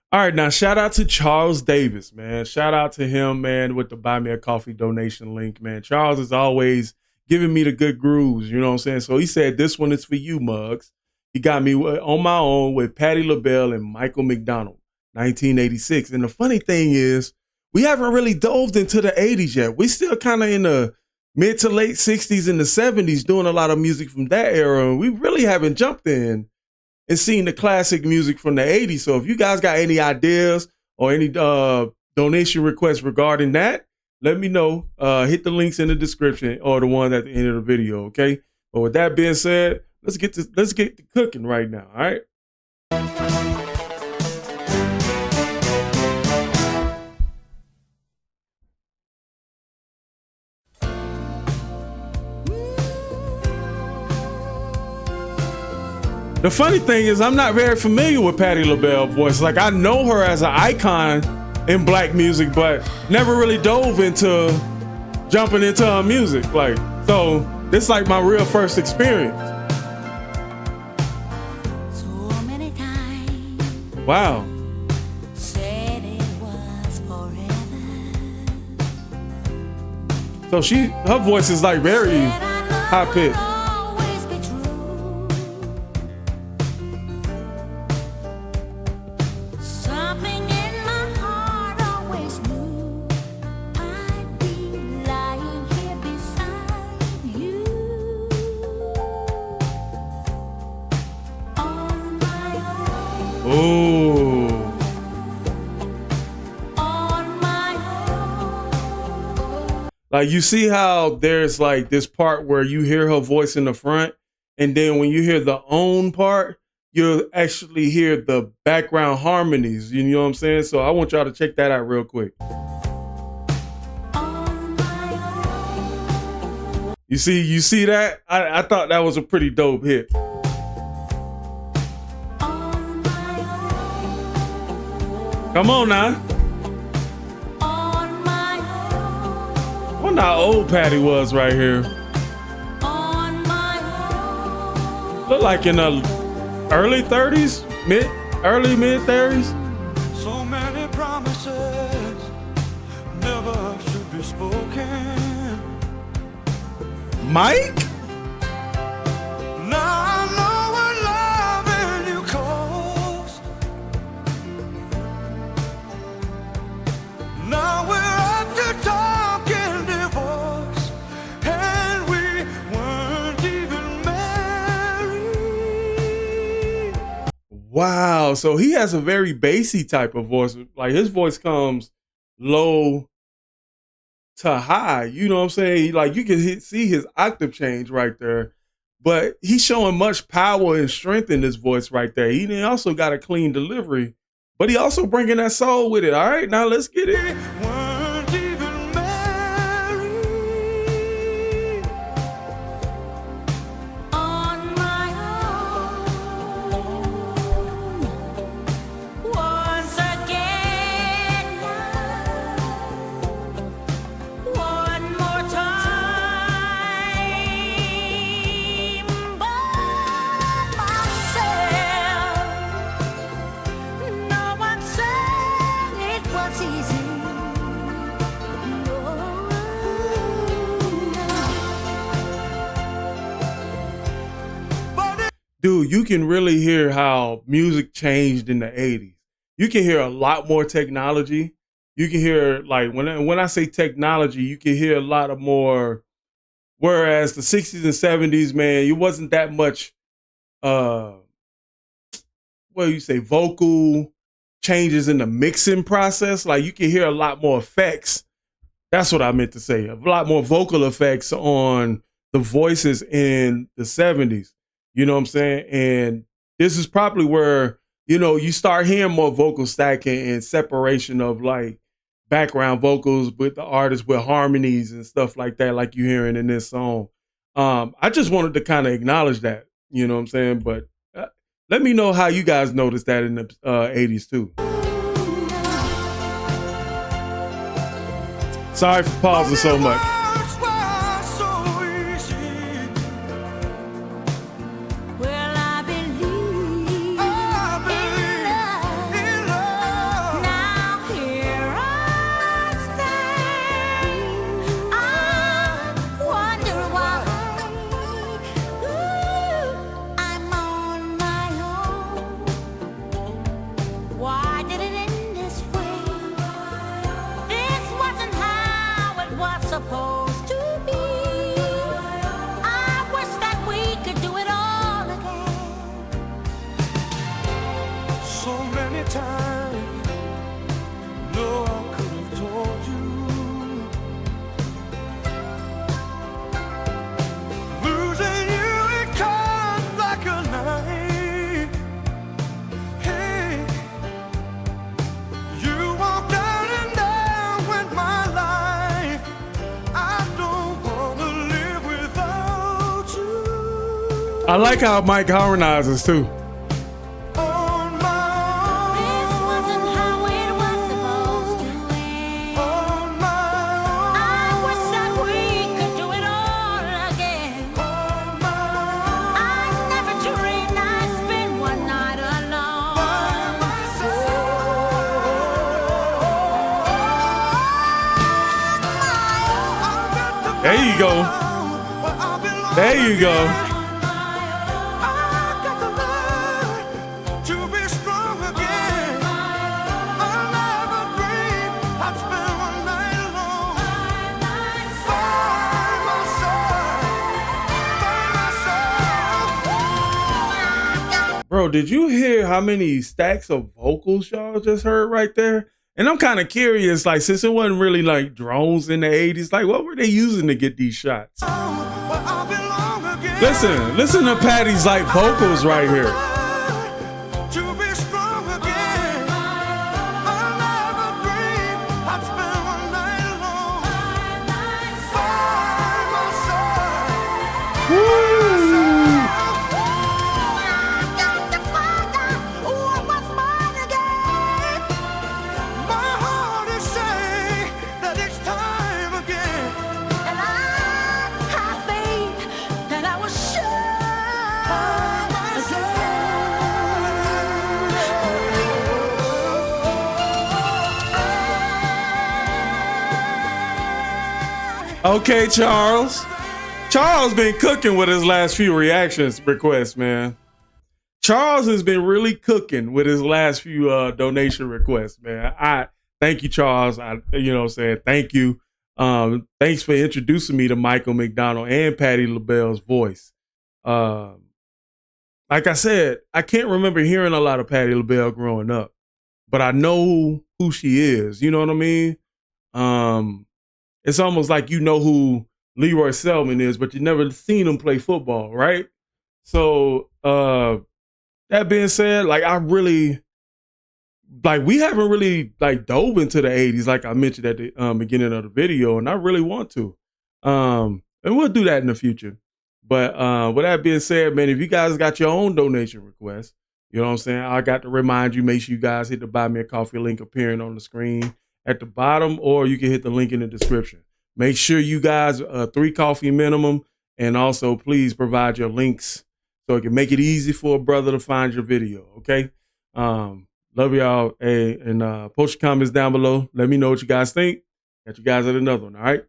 All right, now shout out to Charles Davis, man. Shout out to him, man, with the Buy Me a Coffee donation link, man. Charles is always giving me the good grooves, you know what I'm saying? So he said, this one is for you, Muggs. He got me on my own with Patti LaBelle and Michael McDonald, 1986. And the funny thing is, we haven't really dove into the 80s yet. We still kind of in the mid to late 60s and the 70s doing a lot of music from that era. And we really haven't jumped in and seen the classic music from the 80s. So if you guys got any ideas or any donation requests regarding that, let me know. Hit the links in the description or the one at the end of the video, okay? But with that being said, let's get to cooking right now, all right? The funny thing is, I'm not very familiar with Patti LaBelle's voice. Like, I know her as an icon in black music, but never really dove into jumping into her music. Like, so this is like my real first experience. So many times. Wow. Said it was forever. So her voice is like very high pitched. Oh. Like, you see how there's like this part where you hear her voice in the front, and then when you hear the own part, you'll actually hear the background harmonies. You know what I'm saying? So I want y'all to check that out real quick. You see that? I thought that was a pretty dope hit. Come on now. I wonder how old Patti was right here. Look like in the early 30s, early mid 30s. So many promises never should be spoken. Mike? Now I know what loving you cost. Now we're up to talking divorce, and we weren't even married. Wow. So he has a very bassy type of voice. Like, his voice comes low to high. You know what I'm saying? Like, you can see his octave change right there. But he's showing much power and strength in his voice right there. He also got a clean delivery, but he also bringing that soul with it. All right, now let's get it. Weren't even married. On my own. Once again now. One more time. By myself. No one said it was easy. Dude, you can really hear how music changed in the 80s. You can hear a lot more technology. You can hear, like, when I say technology, you can hear a lot of more. Whereas the 60s and 70s, man, it wasn't that much vocal changes in the mixing process. Like, you can hear a lot more effects. That's what I meant to say. A lot more vocal effects on the voices in the 70s. You know what I'm saying? And this is probably where, you start hearing more vocal stacking and separation of like background vocals with the artists with harmonies and stuff like that, like you're hearing in this song. I just wanted to kind of acknowledge that, you know what I'm saying? But let me know how you guys noticed that in the 80s too. Sorry for pausing so much. Well, I believe in love. many times. No, I could have told you. Losing you, it comes like a knife. Hey, you walked out and down with my life. I don't wanna live without you. I like how Mike harmonizes too. On my This own. wasn't how it was supposed to end. On my own. I wish that we could do it all again. On my I never dreamed I'd spend one night alone. There you go. There you go. Bro, did you hear how many stacks of vocals y'all just heard right there? And I'm kind of curious, like, since it wasn't really like drones in the 80s, like, what were they using to get these shots? Listen to Patti's like vocals right here. To be strong again. I never dreamed I'd spend one night alone. By myself. Woo! Got to find out what was mine again. My heart is saying that it's time again. And I have faith that I was sure Okay, Charles. Charles been cooking with his last few reactions requests, man. Charles has been really cooking with his last few donation requests, man. I thank you, Charles. Saying thank you. Thanks for introducing me to Michael McDonald and Patti LaBelle's voice. Like I said, I can't remember hearing a lot of Patti LaBelle growing up, but I know who she is. You know what I mean? It's almost like you know who Leroy Selman is, but you never seen him play football, right? So that being said, like we haven't really like dove into the 80s, like I mentioned at the beginning of the video, and I really want to. And we'll do that in the future. But with that being said, man, if you guys got your own donation requests, you know what I'm saying? I got to remind you, make sure you guys hit the Buy Me a Coffee link appearing on the screen at the bottom, or you can hit the link in the description. Make sure you guys 3 coffee minimum, and also please provide your links so it can make it easy for a brother to find your video, okay? Love y'all, and post your comments down below. Let me know what you guys think. Catch you guys at another one, all right?